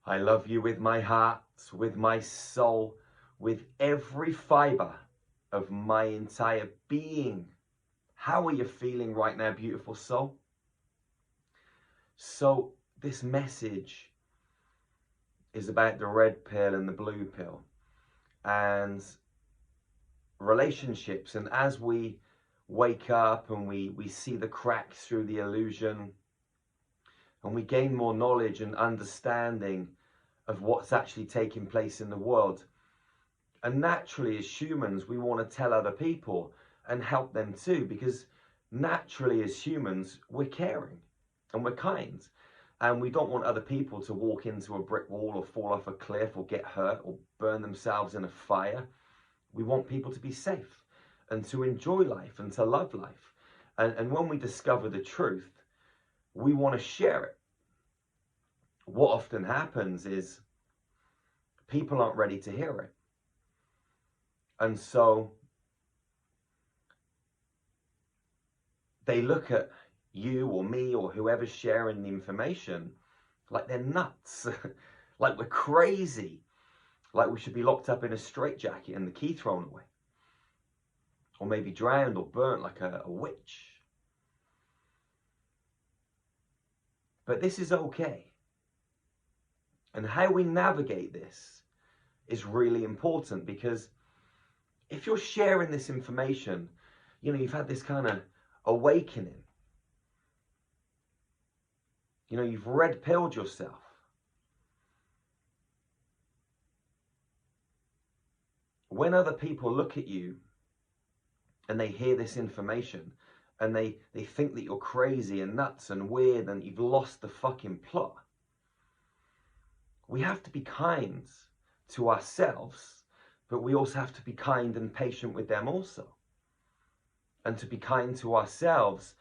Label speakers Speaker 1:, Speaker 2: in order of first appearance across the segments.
Speaker 1: I love you with my heart, with my soul, with every fiber of my entire being. How are you feeling right now, beautiful soul? So this message is about the red pill and the blue pill and relationships. And as we wake up and we see the cracks through the illusion and we gain more knowledge and understanding of what's actually taking place in the world. And naturally, as humans, we want to tell other people and help them too, because naturally, as humans, we're caring and we're kind. And we don't want other people to walk into a brick wall or fall off a cliff or get hurt or burn themselves in a fire. We want people to be safe and to enjoy life and to love life. And when we discover the truth, we want to share it. What often happens is people aren't ready to hear it. And so they look at you or me or whoever's sharing the information like they're nuts, like we're crazy, like we should be locked up in a straitjacket and the key thrown away, or maybe drowned or burnt like a witch. But this is okay. And how we navigate this is really important, because if you're sharing this information, you know, you've had this kind of awakening, you know, you've red-pilled yourself. When other people look at you and they hear this information and they think that you're crazy and nuts and weird and you've lost the fucking plot, we have to be kind to ourselves, but we also have to be kind and patient with them also. And to be kind to ourselves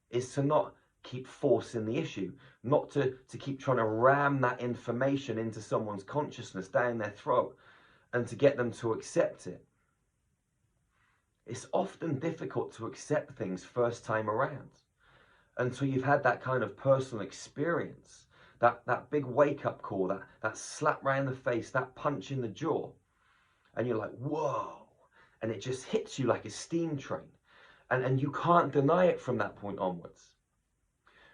Speaker 1: is to not keep forcing the issue, not to keep trying to ram that information into someone's consciousness, down their throat, and to get them to accept it. It's often difficult to accept things first time around until you've had that kind of personal experience, that big wake-up call, that slap round the face, that punch in the jaw, and you're like, whoa, and it just hits you like a steam train, and you can't deny it from that point onwards.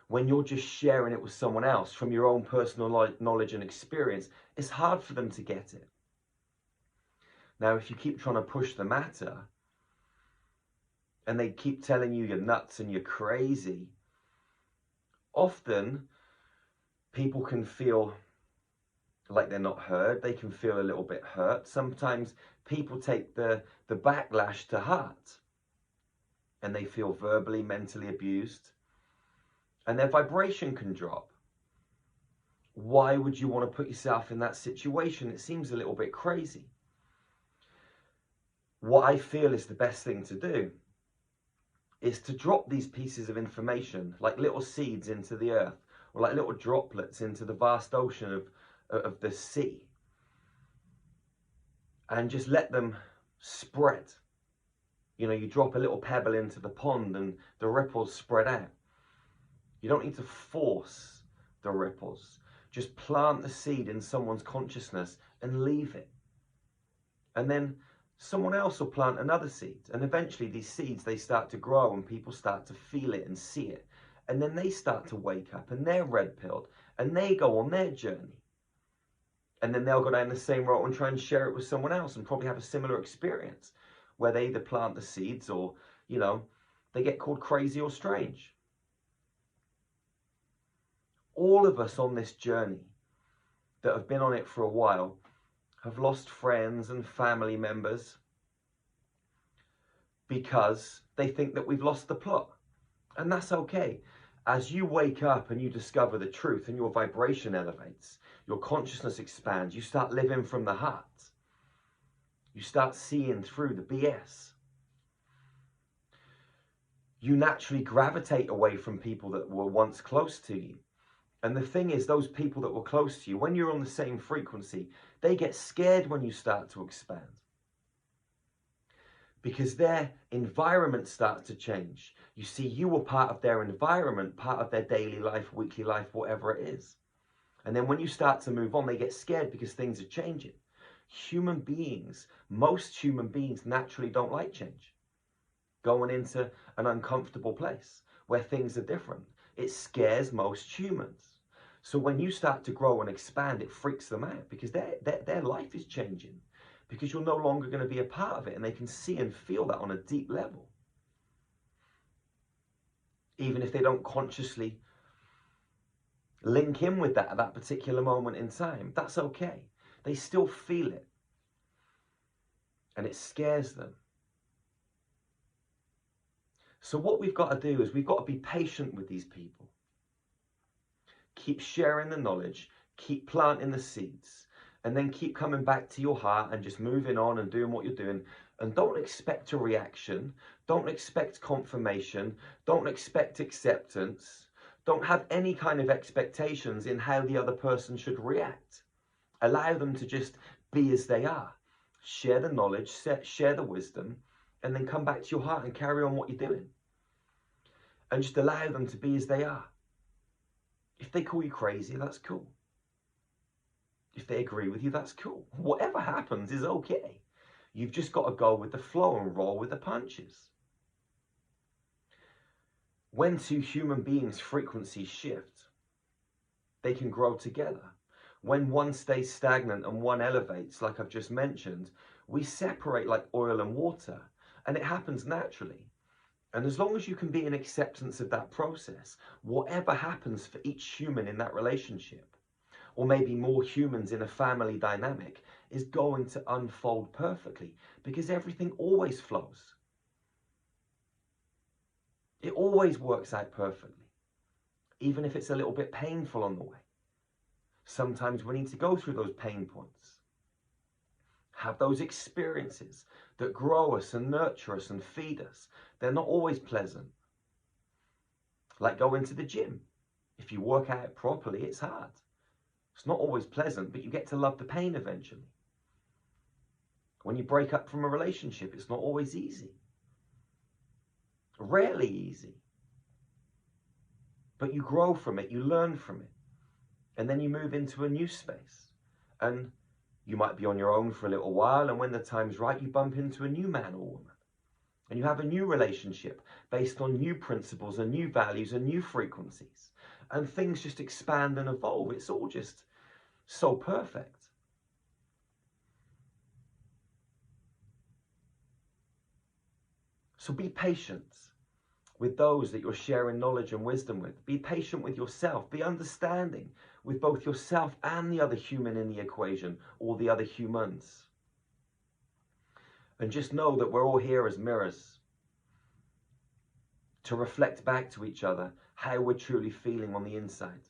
Speaker 1: When you're just sharing it with someone else from your own personal knowledge and experience, it's hard for them to get it. Now, if you keep trying to push the matter and they keep telling you you're nuts and you're crazy, often people can feel like they're not heard. They can feel a little bit hurt. Sometimes people take the backlash to heart and they feel verbally, mentally abused, and their vibration can drop. Why would you want to put yourself in that situation? It seems a little bit crazy. What I feel is the best thing to do is to drop these pieces of information like little seeds into the earth, or like little droplets into the vast ocean of the sea, and just let them spread. You know, you drop a little pebble into the pond and the ripples spread out. You don't need to force the ripples. Just plant the seed in someone's consciousness and leave it. And then someone else will plant another seed. And eventually these seeds, they start to grow and people start to feel it and see it. And then they start to wake up and they're red-pilled and they go on their journey. And then they'll go down the same road and try and share it with someone else and probably have a similar experience where they either plant the seeds or, you know, they get called crazy or strange. All of us on this journey that have been on it for a while have lost friends and family members because they think that we've lost the plot. And that's okay. As you wake up and you discover the truth and your vibration elevates, your consciousness expands, you start living from the heart. You start seeing through the BS. You naturally gravitate away from people that were once close to you. And the thing is, those people that were close to you, when you're on the same frequency, they get scared when you start to expand. Because their environment starts to change. You see, you were part of their environment, part of their daily life, weekly life, whatever it is. And then when you start to move on, they get scared because things are changing. Human beings, most human beings naturally don't like change. Going into an uncomfortable place where things are different, it scares most humans. So when you start to grow and expand, it freaks them out because their life is changing, because you're no longer going to be a part of it, and they can see and feel that on a deep level. Even if they don't consciously link in with that at that particular moment in time, that's okay. They still feel it. And it scares them. So what we've got to do is we've got to be patient with these people. Keep sharing the knowledge, keep planting the seeds, and then keep coming back to your heart and just moving on and doing what you're doing. And don't expect a reaction. Don't expect confirmation. Don't expect acceptance. Don't have any kind of expectations in how the other person should react. Allow them to just be as they are. Share the knowledge, share the wisdom, and then come back to your heart and carry on what you're doing. And just allow them to be as they are. If they call you crazy, that's cool. If they agree with you, that's cool. Whatever happens is okay. You've just got to go with the flow and roll with the punches. When two human beings' frequencies shift, they can grow together. When one stays stagnant and one elevates, like I've just mentioned, we separate like oil and water, and it happens naturally. And as long as you can be in acceptance of that process, whatever happens for each human in that relationship, or maybe more humans in a family dynamic, is going to unfold perfectly, because everything always flows. It always works out perfectly, even if it's a little bit painful on the way. Sometimes we need to go through those pain points, have those experiences that grow us and nurture us and feed us. They're not always pleasant. Like going to the gym. If you work out properly, it's hard. It's not always pleasant, but you get to love the pain eventually. When you break up from a relationship, it's not always easy. Rarely easy. But you grow from it, you learn from it. And then you move into a new space. And you might be on your own for a little while, and when the time's right, you bump into a new man or woman. And you have a new relationship based on new principles and new values and new frequencies. And things just expand and evolve. It's all just so perfect. So be patient with those that you're sharing knowledge and wisdom with. Be patient with yourself. Be understanding with both yourself and the other human in the equation, or the other humans. And just know that we're all here as mirrors to reflect back to each other how we're truly feeling on the inside.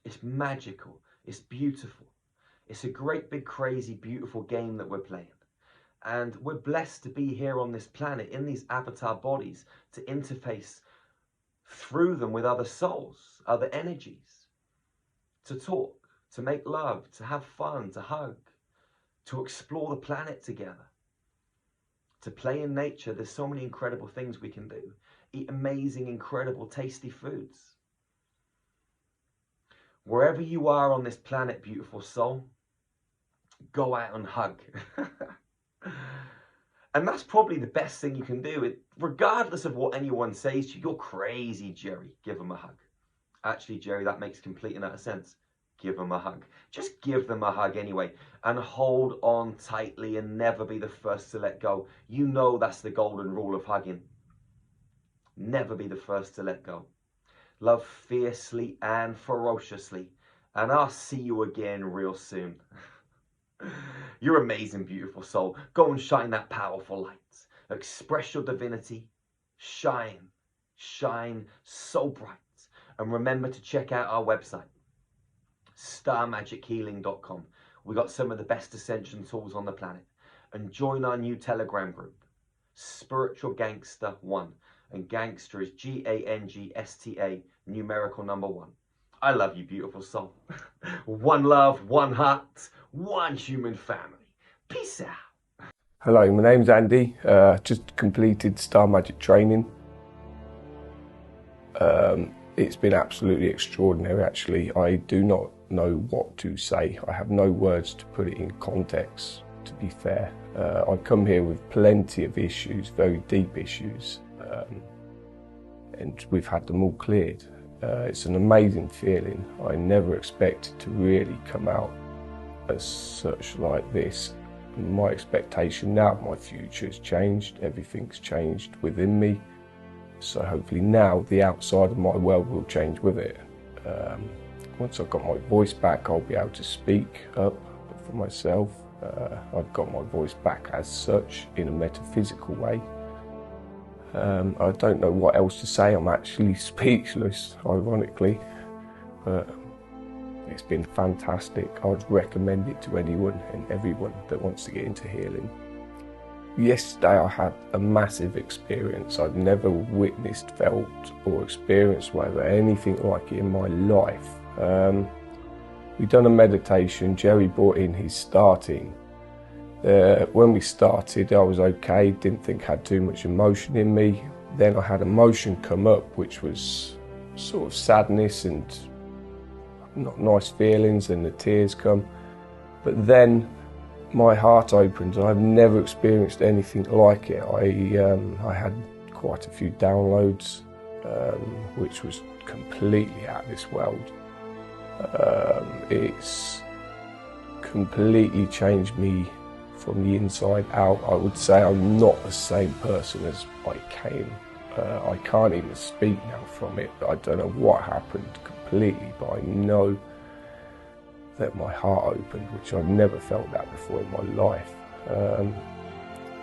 Speaker 1: It's magical. It's beautiful. It's a great, big, crazy, beautiful game that we're playing. And we're blessed to be here on this planet in these avatar bodies to interface through them with other souls, other energies, to talk, to make love, to have fun, to hug, to explore the planet together, to play in nature. There's so many incredible things we can do. Eat amazing, incredible, tasty foods. Wherever you are on this planet, beautiful soul, go out and hug. And that's probably the best thing you can do. Regardless of what anyone says to you, you're crazy, Jerry, give them a hug. Actually, Jerry, that makes complete and utter sense. Give them a hug. Just give them a hug anyway, and hold on tightly and never be the first to let go. You know that's the golden rule of hugging. Never be the first to let go. Love fiercely and ferociously, and I'll see you again real soon. You're amazing, beautiful soul. Go and shine that powerful light. Express your divinity. Shine. Shine so bright. And remember to check out our website, starmagichealing.com. We got some of the best ascension tools on the planet. And join our new Telegram group, Spiritual Gangster 1. And gangster is Gangsta, numerical number 1. I love you, beautiful soul. One love, one heart, one human family. Peace out.
Speaker 2: Hello, my name's Andy. Just completed Star Magic training. It's been absolutely extraordinary, actually. I do not know what to say. I have no words to put it in context, to be fair. I come here with plenty of issues, very deep issues, and we've had them all cleared. It's an amazing feeling. I never expected to really come out as such like this. My expectation now of my future has changed. Everything's changed within me. So hopefully now the outside of my world will change with it. Once I've got my voice back, I'll be able to speak up for myself. I've got my voice back as such in a metaphysical way. I don't know what else to say. I'm actually speechless, ironically, but it's been fantastic. I'd recommend it to anyone and everyone that wants to get into healing. Yesterday I had a massive experience. I've never witnessed, felt or experienced whatever, anything like it in my life. We'd done a meditation. Jerry brought in his starting. When we started, I was okay, didn't think I had too much emotion in me. Then I had emotion come up, which was sort of sadness and not nice feelings, and the tears come. But then my heart opened. I've never experienced anything like it. I had quite a few downloads, which was completely out of this world. It's completely changed me from the inside out. I would say I'm not the same person as I came. I can't even speak now from it. I don't know what happened completely, but I know that my heart opened, which I've never felt that before in my life.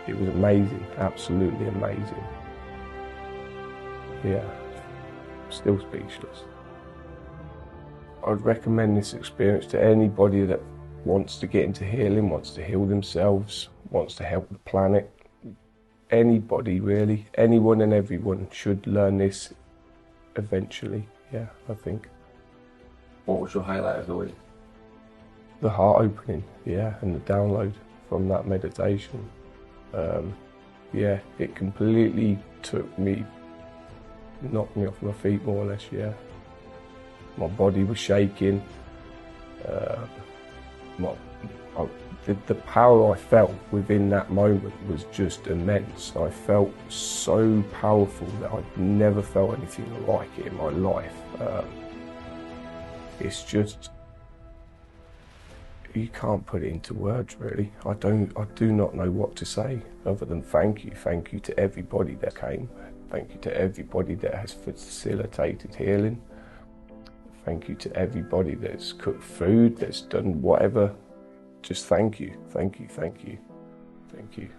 Speaker 2: It was amazing, absolutely amazing. Yeah, still speechless. I'd recommend this experience to anybody that wants to get into healing, wants to heal themselves, wants to help the planet. Anybody really, anyone and everyone should learn this eventually, yeah, I think.
Speaker 3: What was your highlight of the week?
Speaker 2: The heart opening, yeah, and the download from that meditation. Yeah, it completely knocked me off my feet more or less, yeah. My body was shaking. The power I felt within that moment was just immense. I felt so powerful that I'd never felt anything like it in my life. It's just, you can't put it into words really. I do not know what to say other than thank you. Thank you to everybody that came. Thank you to everybody that has facilitated healing. Thank you to everybody that's cooked food, that's done whatever. Just thank you, thank you, thank you, thank you.